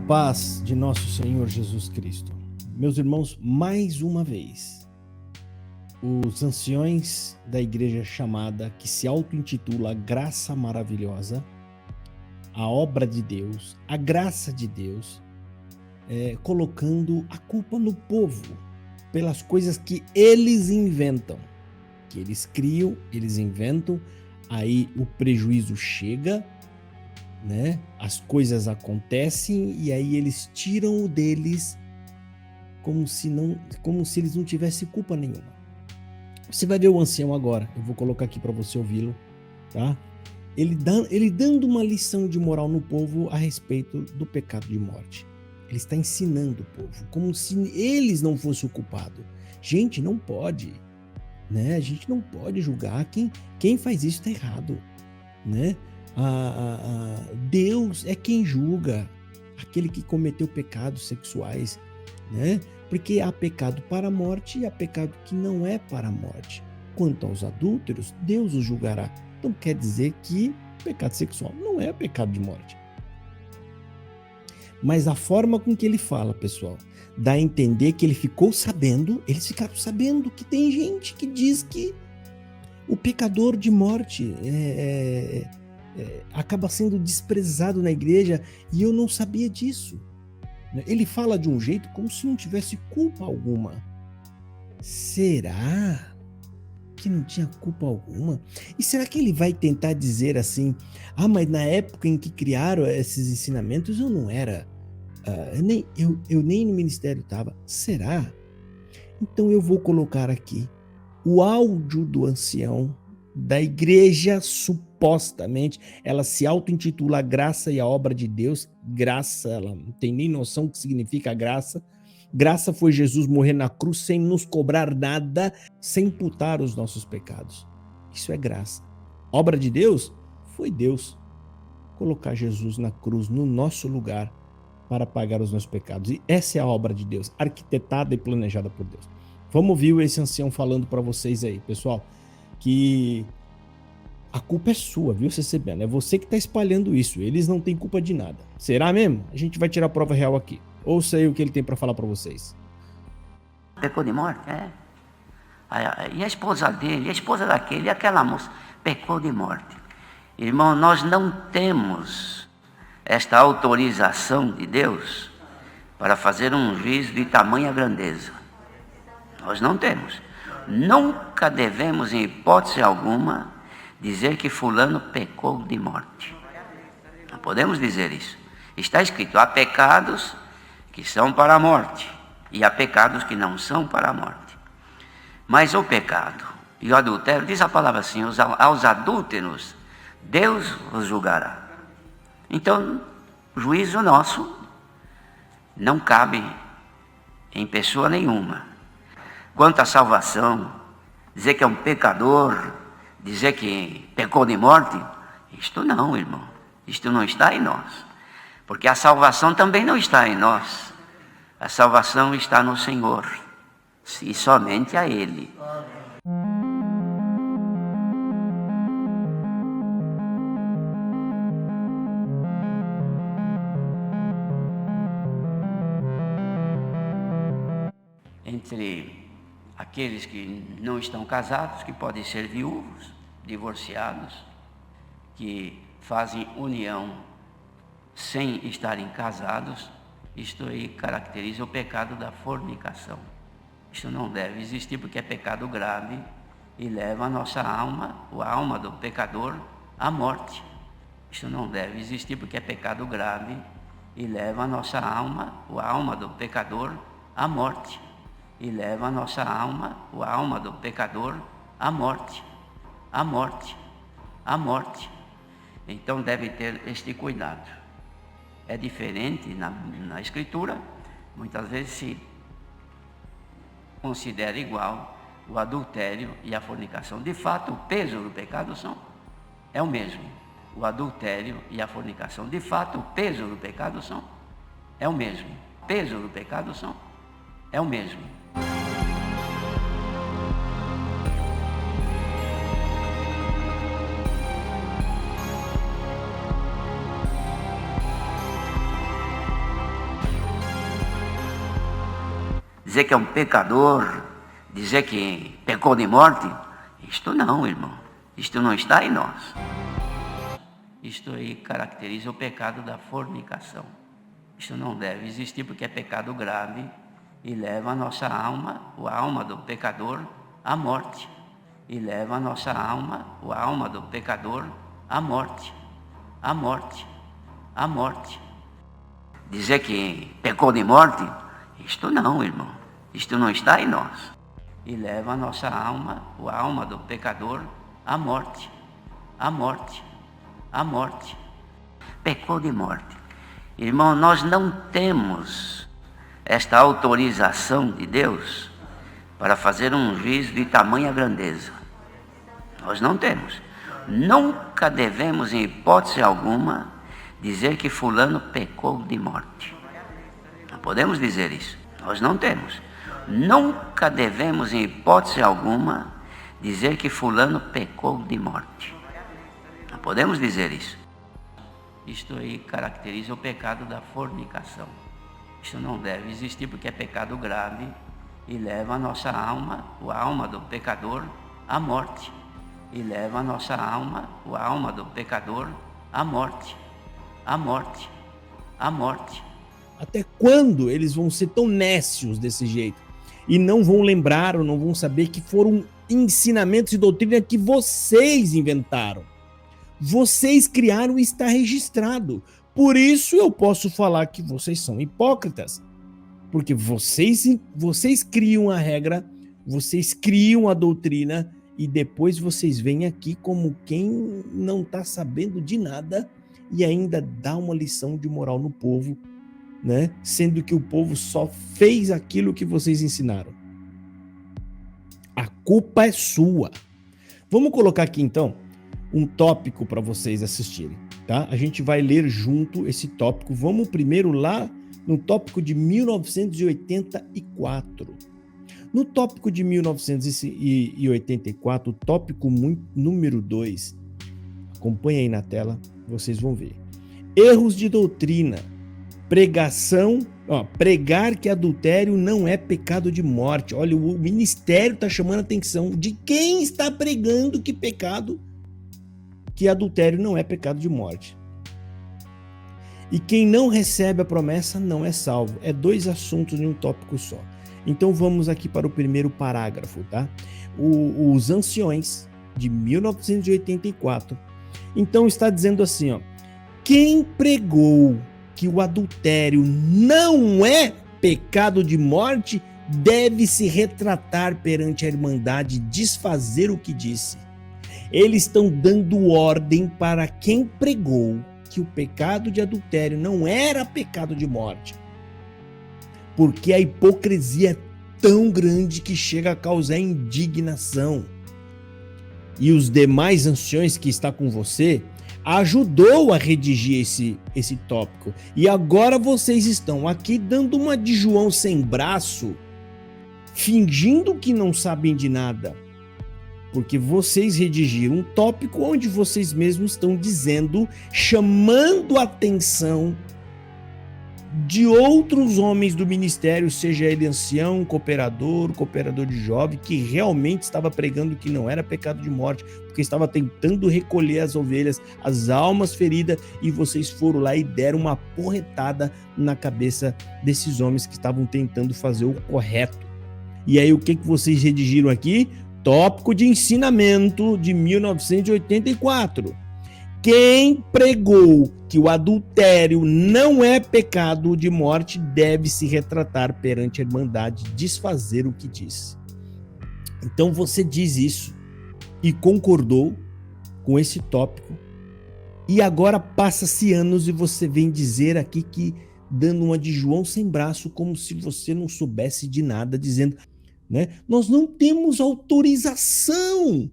Paz de nosso Senhor Jesus Cristo. Meus irmãos, mais uma vez, os anciões da igreja chamada, que se auto-intitula Graça Maravilhosa, a obra de Deus, a graça de Deus, colocando a culpa no povo pelas coisas que eles inventam, que eles criam, eles inventam, aí o prejuízo chega, né? As coisas acontecem e aí eles tiram o deles como se eles não tivessem culpa nenhuma. Você vai ver o ancião agora, eu vou colocar aqui para você ouvi-lo, tá? Ele dando uma lição de moral no povo a respeito do pecado de morte. Ele está ensinando o povo, como se eles não fossem o culpado. Gente, não pode, né? A gente não pode julgar quem faz isso está errado, né? Deus é quem julga aquele que cometeu pecados sexuais, né? Porque há pecado para a morte e há pecado que não é para a morte. Quanto aos adúlteros, Deus os julgará. Então quer dizer que pecado sexual não é pecado de morte. Mas a forma com que ele fala, pessoal, dá a entender que eles ficaram sabendo que tem gente que diz que o pecador de morte acaba sendo desprezado na igreja, e eu não sabia disso. Ele fala de um jeito como se não tivesse culpa alguma. Será que não tinha culpa alguma? E será que ele vai tentar dizer assim, mas na época em que criaram esses ensinamentos eu não era, eu nem no ministério estava? Será? Então eu vou colocar aqui o áudio do ancião da igreja, supostamente, ela se auto-intitula a graça e a obra de Deus. Graça, ela não tem nem noção do que significa graça. Graça foi Jesus morrer na cruz sem nos cobrar nada, sem imputar os nossos pecados. Isso é graça. Obra de Deus foi Deus colocar Jesus na cruz no nosso lugar para pagar os nossos pecados. E essa é a obra de Deus, arquitetada e planejada por Deus. Vamos ouvir esse ancião falando para vocês aí, pessoal, que a culpa é sua, viu, CCBN? É você que está espalhando isso. Eles não têm culpa de nada. Será mesmo? A gente vai tirar a prova real aqui. Ouça aí o que ele tem para falar para vocês. Pecou de morte, E a esposa dele, a esposa daquele, e aquela moça, pecou de morte. Irmão, nós não temos esta autorização de Deus para fazer um juízo de tamanha grandeza. Nós não temos. Nunca devemos, em hipótese alguma, dizer que fulano pecou de morte. Não podemos dizer isso. Está escrito, há pecados que são para a morte e há pecados que não são para a morte. Mas o pecado e o adultério, diz a palavra assim, aos adúlteros, Deus os julgará. Então, o juízo nosso não cabe em pessoa nenhuma. Quanto à salvação, dizer que é um pecador, dizer que pecou de morte, isto não, irmão. Isto não está em nós. Porque a salvação também não está em nós. A salvação está no Senhor. E somente a Ele. Entre aqueles que não estão casados, que podem ser viúvos, divorciados, que fazem união sem estarem casados, isto aí caracteriza o pecado da fornicação. Isto não deve existir porque é pecado grave e leva a nossa alma, a alma do pecador, à morte. Isto não deve existir porque é pecado grave e leva a nossa alma, a alma do pecador, à morte. E leva a nossa alma, a alma do pecador, à morte, à morte, à morte. Então deve ter este cuidado. É diferente na Escritura, muitas vezes se considera igual o adultério e a fornicação. De fato, o peso do pecado é o mesmo. O adultério e a fornicação. De fato, o peso do pecado é o mesmo. O peso do pecado é o mesmo. dizer que é um pecador, dizer que pecou de morte, isto não, irmão. Isto não está em nós. Isto aí caracteriza o pecado da fornicação. Isto não deve existir porque é pecado grave e leva a nossa alma, a alma do pecador, à morte. E leva a nossa alma, a alma do pecador, à morte. À morte. À morte. Dizer que pecou de morte, isto não, irmão. Isto não está em nós. E leva a nossa alma, a alma do pecador, à morte. À morte. À morte. Pecou de morte. Irmão, nós não temos esta autorização de Deus para fazer um juízo de tamanha grandeza. Nós não temos. Nunca devemos, em hipótese alguma, dizer que fulano pecou de morte. Não podemos dizer isso. Nós não temos. Nunca devemos, em hipótese alguma, dizer que fulano pecou de morte. Não podemos dizer isso. Isto aí caracteriza o pecado da fornicação. Isto não deve existir porque é pecado grave e leva a nossa alma, a alma do pecador, à morte. E leva a nossa alma, a alma do pecador, à morte. À morte. À morte. Até quando eles vão ser tão nécios desse jeito? E não vão lembrar ou não vão saber que foram ensinamentos e doutrina que vocês inventaram. Vocês criaram e está registrado. Por isso eu posso falar que vocês são hipócritas. Porque vocês criam a regra, vocês criam a doutrina e depois vocês vêm aqui como quem não está sabendo de nada e ainda dá uma lição de moral no povo, né? Sendo que o povo só fez aquilo que vocês ensinaram. A culpa é sua. Vamos colocar aqui então um tópico para vocês assistirem, tá? A gente vai ler junto esse tópico. Vamos primeiro lá no tópico de 1984. No tópico de 1984, o tópico número 2, acompanha aí na tela, vocês vão ver. Erros de doutrina, pregar que adultério não é pecado de morte. Olha, o ministério está chamando a atenção de quem está pregando que adultério não é pecado de morte. E quem não recebe a promessa não é salvo. É 2 assuntos em um tópico só. Então vamos aqui para o primeiro parágrafo, tá? Os anciões de 1984. Então está dizendo assim, ó. Quem pregou que o adultério não é pecado de morte deve se retratar perante a Irmandade e desfazer o que disse. Eles estão dando ordem para quem pregou que o pecado de adultério não era pecado de morte. Porque a hipocrisia é tão grande que chega a causar indignação. E os demais anciões que está com você ajudou a redigir esse tópico. E agora vocês estão aqui dando uma de João sem braço, fingindo que não sabem de nada. Porque vocês redigiram um tópico onde vocês mesmos estão dizendo, chamando a atenção de outros homens do ministério, seja ele ancião, cooperador de jovem, que realmente estava pregando que não era pecado de morte, porque estava tentando recolher as ovelhas, as almas feridas, e vocês foram lá e deram uma porretada na cabeça desses homens que estavam tentando fazer o correto. E aí o que vocês redigiram aqui? Tópico de ensinamento de 1984. Quem pregou que o adultério não é pecado de morte deve se retratar perante a Irmandade, desfazer o que disse. Então você diz isso e concordou com esse tópico e agora passa-se anos e você vem dizer aqui que dando uma de João sem braço como se você não soubesse de nada, dizendo, né? Nós não temos autorização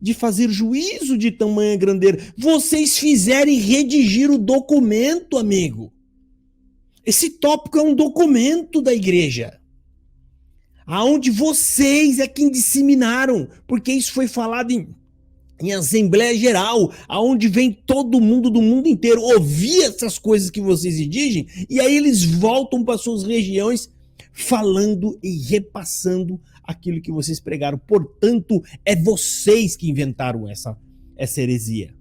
de fazer juízo de tamanha grandeza. Vocês fizeram e redigiram o documento, amigo. Esse tópico é um documento da igreja, aonde vocês é quem disseminaram, porque isso foi falado em Assembleia Geral, aonde vem todo mundo do mundo inteiro ouvir essas coisas que vocês redigem, e aí eles voltam para suas regiões falando e repassando aquilo que vocês pregaram. Portanto, é vocês que inventaram essa heresia,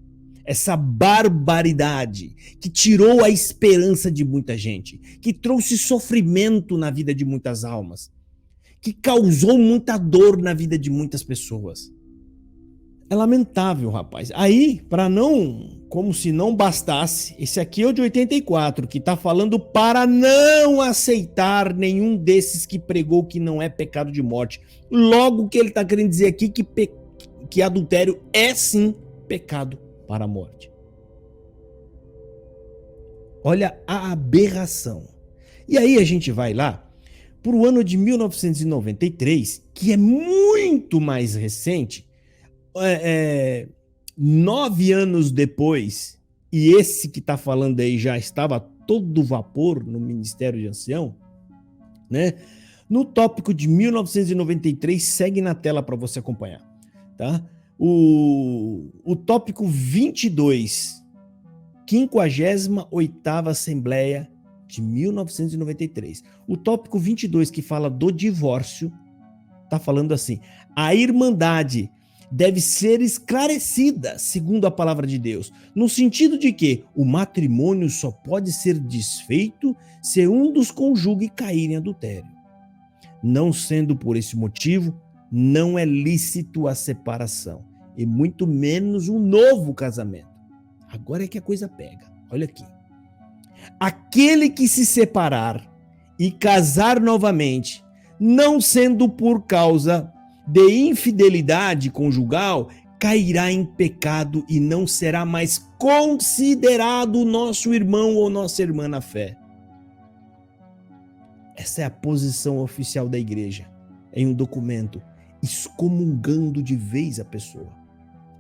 essa barbaridade que tirou a esperança de muita gente, que trouxe sofrimento na vida de muitas almas, que causou muita dor na vida de muitas pessoas. É lamentável, rapaz. Aí, como se não bastasse, esse aqui é o de 84, que tá falando para não aceitar nenhum desses que pregou que não é pecado de morte. Logo que ele tá querendo dizer aqui que adultério é sim pecado para a morte. Olha a aberração. E aí a gente vai lá para o ano de 1993, que é muito mais recente, 9 anos depois, e esse que está falando aí já estava todo vapor no Ministério de Ancião, né? No tópico de 1993, segue na tela para você acompanhar, tá? O tópico 22, 58ª Assembleia de 1993. O tópico 22, que fala do divórcio, está falando assim: a irmandade deve ser esclarecida, segundo a palavra de Deus, no sentido de que o matrimônio só pode ser desfeito se um dos cônjuges cair em adultério. Não sendo por esse motivo, não é lícito a separação, e muito menos um novo casamento. Agora é que a coisa pega. Olha aqui. Aquele que se separar e casar novamente, não sendo por causa de infidelidade conjugal, cairá em pecado e não será mais considerado nosso irmão ou nossa irmã na fé. Essa é a posição oficial da igreja, em um documento, excomungando de vez a pessoa.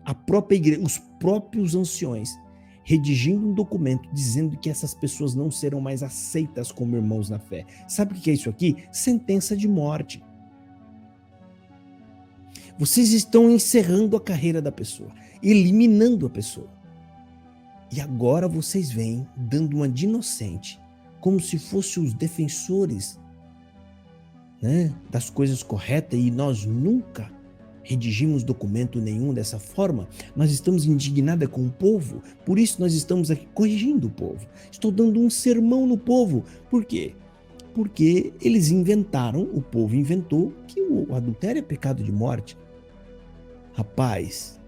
A própria igreja, os próprios anciões, redigindo um documento dizendo que essas pessoas não serão mais aceitas como irmãos na fé. Sabe o que é isso aqui? Sentença de morte. Vocês estão encerrando a carreira da pessoa, eliminando a pessoa. E agora vocês vêm dando uma de inocente, como se fossem os defensores, né, das coisas corretas, e nós nunca redigimos documento nenhum dessa forma. Nós estamos indignados com o povo, por isso nós estamos aqui corrigindo o povo. Estou dando um sermão no povo. Por quê? Porque eles inventaram, o povo inventou, que o adultério é pecado de morte. Rapaz,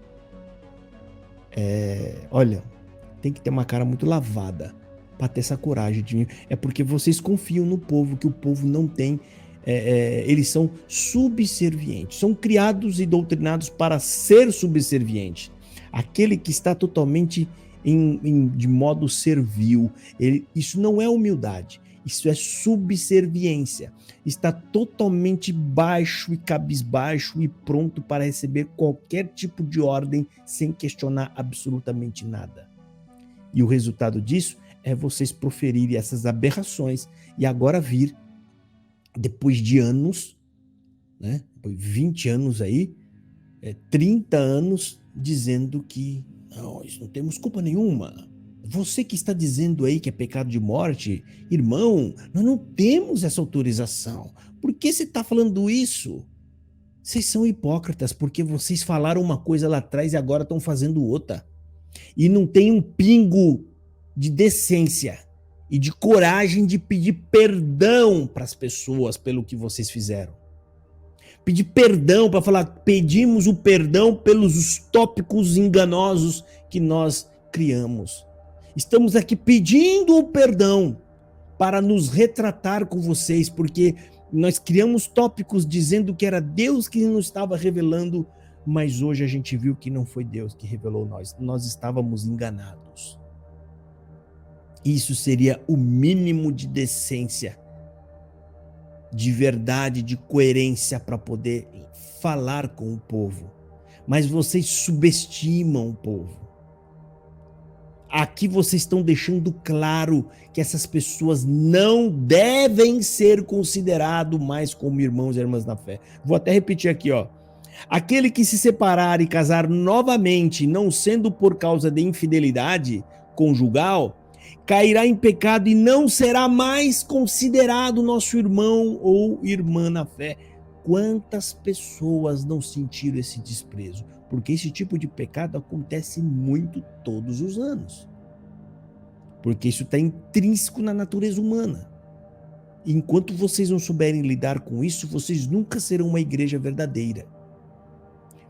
olha, tem que ter uma cara muito lavada para ter essa coragem de... É porque vocês confiam no povo, que o povo não tem... eles são subservientes, são criados e doutrinados para ser subserviente. Aquele que está totalmente de modo servil, isso não é humildade, isso é subserviência. Está totalmente baixo e cabisbaixo e pronto para receber qualquer tipo de ordem sem questionar absolutamente nada. E o resultado disso é vocês proferirem essas aberrações e agora vir, depois de anos, né, 20 anos aí, 30 anos, dizendo que nós não temos culpa nenhuma. Você que está dizendo aí que é pecado de morte, irmão, nós não temos essa autorização. Por que você está falando isso? Vocês são hipócritas, porque vocês falaram uma coisa lá atrás e agora estão fazendo outra. E não tem um pingo de decência e de coragem de pedir perdão para as pessoas pelo que vocês fizeram. Pedir perdão para falar, pedimos o perdão pelos tópicos enganosos que nós criamos. Estamos aqui pedindo o perdão para nos retratar com vocês, porque nós criamos tópicos dizendo que era Deus que nos estava revelando, mas hoje a gente viu que não foi Deus que revelou nós estávamos enganados. Isso seria o mínimo de decência, de verdade, de coerência para poder falar com o povo. Mas vocês subestimam o povo. Aqui vocês estão deixando claro que essas pessoas não devem ser considerados mais como irmãos e irmãs na fé. Vou até repetir aqui, ó. Aquele que se separar e casar novamente, não sendo por causa de infidelidade conjugal, cairá em pecado e não será mais considerado nosso irmão ou irmã na fé. Quantas pessoas não sentiram esse desprezo? Porque esse tipo de pecado acontece muito todos os anos. Porque isso está intrínseco na natureza humana. Enquanto vocês não souberem lidar com isso, vocês nunca serão uma igreja verdadeira.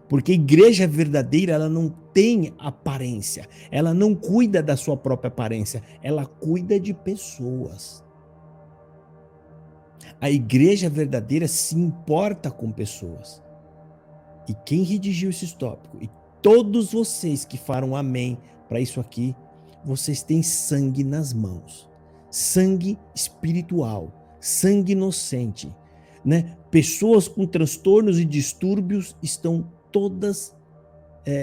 Porque a igreja verdadeira, ela não tem aparência, ela não cuida da sua própria aparência, ela cuida de pessoas. A igreja verdadeira se importa com pessoas. E quem redigiu esse tópico, e todos vocês que falam amém para isso aqui, vocês têm sangue nas mãos. Sangue espiritual, sangue inocente, né? Pessoas com transtornos e distúrbios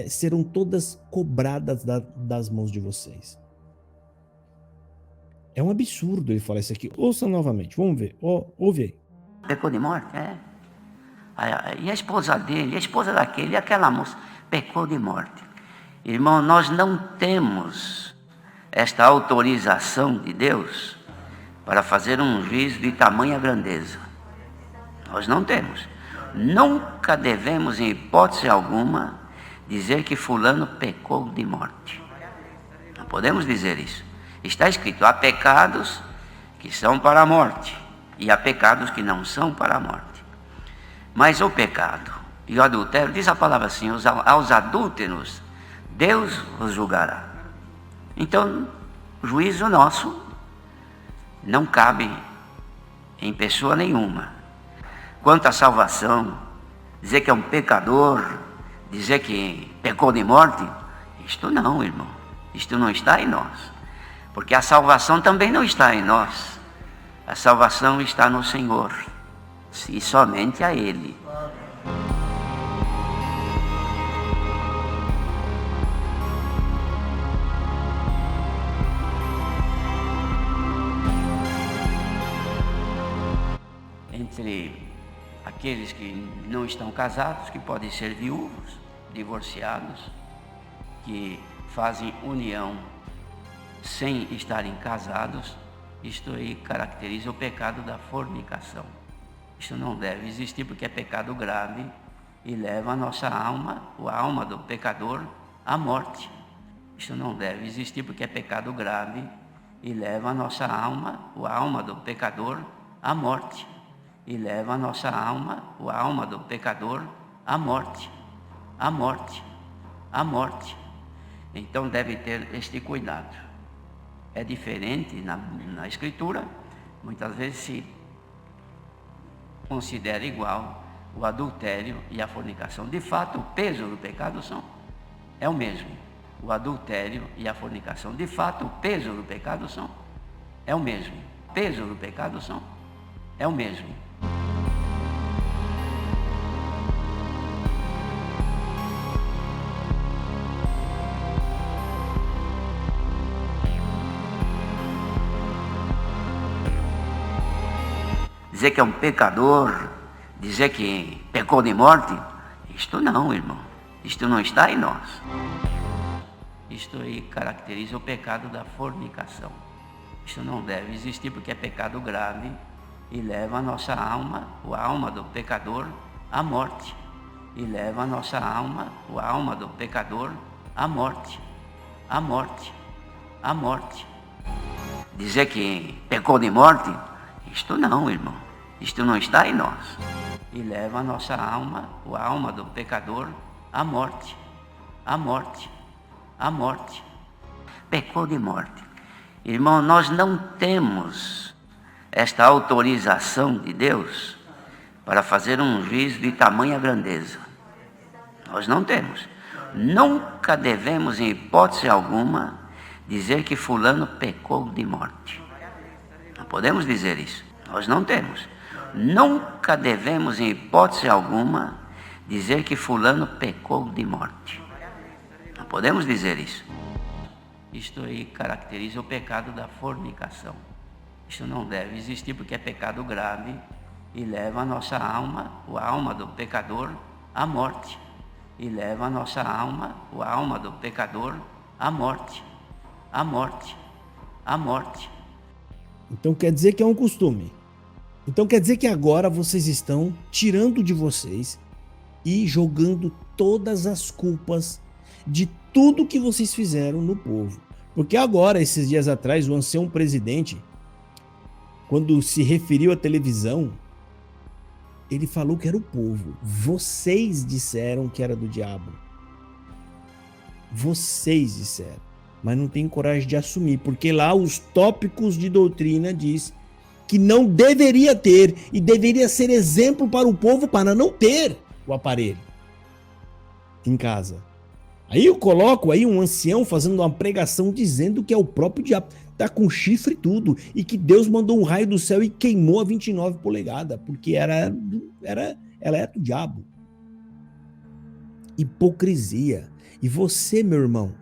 serão todas cobradas das mãos de vocês. É um absurdo ele falar isso aqui. Ouça novamente, vamos ver. Ouve aí. Pecou de morte, é. E a esposa dele, a esposa daquele, aquela moça, pecou de morte. Irmão, nós não temos esta autorização de Deus para fazer um juízo de tamanha grandeza. Nós não temos. Nunca devemos, em hipótese alguma, dizer que fulano pecou de morte. Não podemos dizer isso. Está escrito, há pecados que são para a morte e há pecados que não são para a morte. Mas o pecado e o adultério, diz a palavra assim, aos adúlteros, Deus os julgará. Então, o juízo nosso não cabe em pessoa nenhuma. Quanto à salvação, dizer que é um pecador, dizer que pecou de morte, isto não, irmão. Isto não está em nós. Porque a salvação também não está em nós. A salvação está no Senhor. E somente a Ele. Entre aqueles que não estão casados, que podem ser viúvos, divorciados, que fazem união sem estarem casados, isto aí caracteriza o pecado da fornicação. Isto não deve existir porque é pecado grave e leva a nossa alma, a alma do pecador, à morte. Isto não deve existir porque é pecado grave e leva a nossa alma, a alma do pecador, à morte. E leva a nossa alma, a alma do pecador, à morte. À morte. À morte. Então deve ter este cuidado. É diferente na Escritura, muitas vezes se considera igual o adultério e a fornicação. De fato, o peso do pecado é o mesmo. O adultério e a fornicação. De fato, o peso do pecado é o mesmo. O peso do pecado é o mesmo. Dizer que é um pecador, dizer que pecou de morte, isto não, irmão. Isto não está em nós. Isto aí caracteriza o pecado da fornicação. Isto não deve existir porque é pecado grave e leva a nossa alma, a alma do pecador, à morte. E leva a nossa alma, a alma do pecador, à morte. À morte. À morte. Dizer que pecou de morte, isto não, irmão. Isto não está em nós. E leva a nossa alma, a alma do pecador, à morte. À morte. À morte. Pecou de morte. Irmão, nós não temos esta autorização de Deus para fazer um juízo de tamanha grandeza. Nós não temos. Nunca devemos, em hipótese alguma, dizer que fulano pecou de morte. Não podemos dizer isso. Nós não temos. Nunca devemos, em hipótese alguma, dizer que fulano pecou de morte. Não podemos dizer isso. Isto aí caracteriza o pecado da fornicação. Isto não deve existir porque é pecado grave e leva a nossa alma, a alma do pecador, à morte. E leva a nossa alma, a alma do pecador, à morte. À morte. a morte. Então quer dizer que é um costume. Então quer dizer que agora vocês estão tirando de vocês e jogando todas as culpas de tudo que vocês fizeram no povo. Porque agora, esses dias atrás, o ancião presidente, quando se referiu à televisão, ele falou que era o povo. Vocês disseram que era do diabo. Vocês disseram. Mas não tem coragem de assumir, porque lá os tópicos de doutrina diz que não deveria ter e deveria ser exemplo para o povo para não ter o aparelho em casa. Aí eu coloco aí um ancião fazendo uma pregação dizendo que é o próprio diabo, tá com chifre e tudo, e que Deus mandou um raio do céu e queimou a 29 polegadas, porque ela era do diabo. Hipocrisia. E você, meu irmão,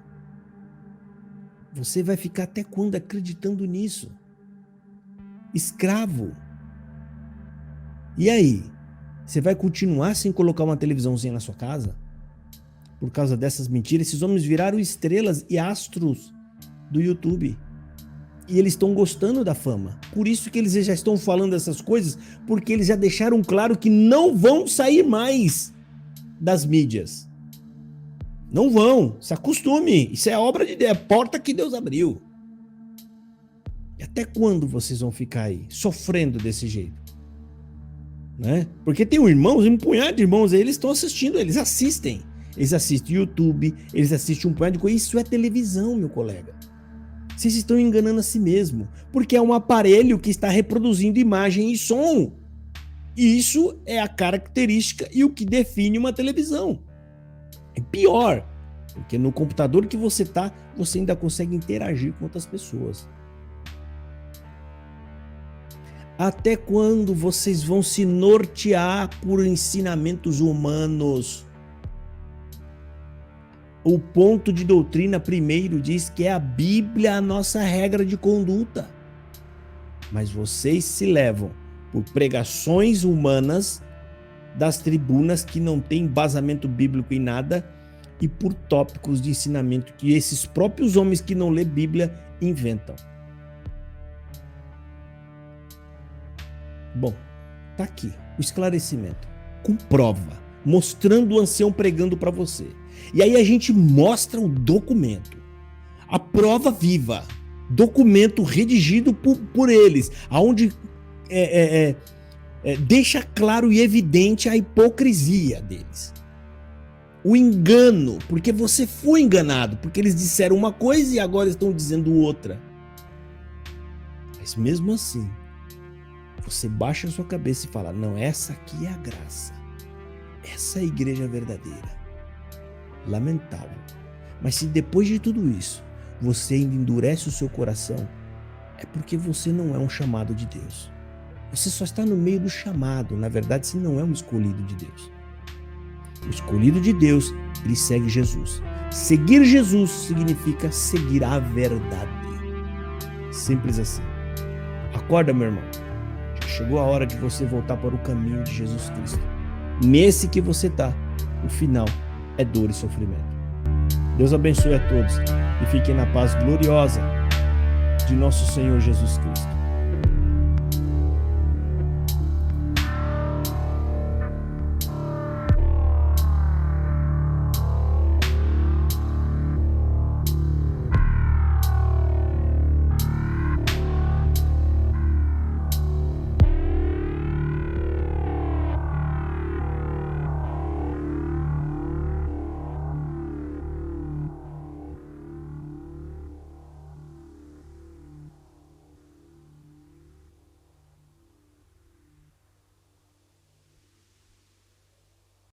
você vai ficar até quando acreditando nisso? Escravo. E aí? Você vai continuar sem colocar uma televisãozinha na sua casa? Por causa dessas mentiras, esses homens viraram estrelas e astros do YouTube. E eles estão gostando da fama. Por isso que eles já estão falando essas coisas, porque eles já deixaram claro que não vão sair mais das mídias. Não vão. Se acostume. Isso é obra de Deus, é porta que Deus abriu. E até quando vocês vão ficar aí sofrendo desse jeito? Né? Porque tem um punhado de irmãos aí, eles estão assistindo, eles assistem YouTube, eles assistem um punhado de coisa. Isso é televisão, meu colega. Vocês estão enganando a si mesmo, porque é um aparelho que está reproduzindo imagem e som. E isso é a característica e o que define uma televisão. É pior, porque no computador que você está, você ainda consegue interagir com outras pessoas. Até quando vocês vão se nortear por ensinamentos humanos? O ponto de doutrina primeiro diz que é a Bíblia a nossa regra de conduta. Mas vocês se levam por pregações humanas das tribunas que não tem embasamento bíblico em nada e por tópicos de ensinamento que esses próprios homens que não lê Bíblia inventam. Bom, tá aqui o esclarecimento, com prova, mostrando o ancião pregando para você. E aí a gente mostra o documento, a prova viva, documento redigido por eles, aonde deixa claro e evidente a hipocrisia deles. O engano, porque você foi enganado, porque eles disseram uma coisa e agora estão dizendo outra. Mas mesmo assim, você baixa a sua cabeça e fala, não, essa aqui é a graça. Essa é a igreja verdadeira. Lamentável. Mas se depois de tudo isso, você ainda endurece o seu coração, é porque você não é um chamado de Deus. Você só está no meio do chamado. Na verdade, você não é um escolhido de Deus. O escolhido de Deus, ele segue Jesus. Seguir Jesus significa seguir a verdade. Simples assim. Acorda, meu irmão. Já chegou a hora de você voltar para o caminho de Jesus Cristo. Nesse que você está, o final é dor e sofrimento. Deus abençoe a todos e fiquem na paz gloriosa de nosso Senhor Jesus Cristo.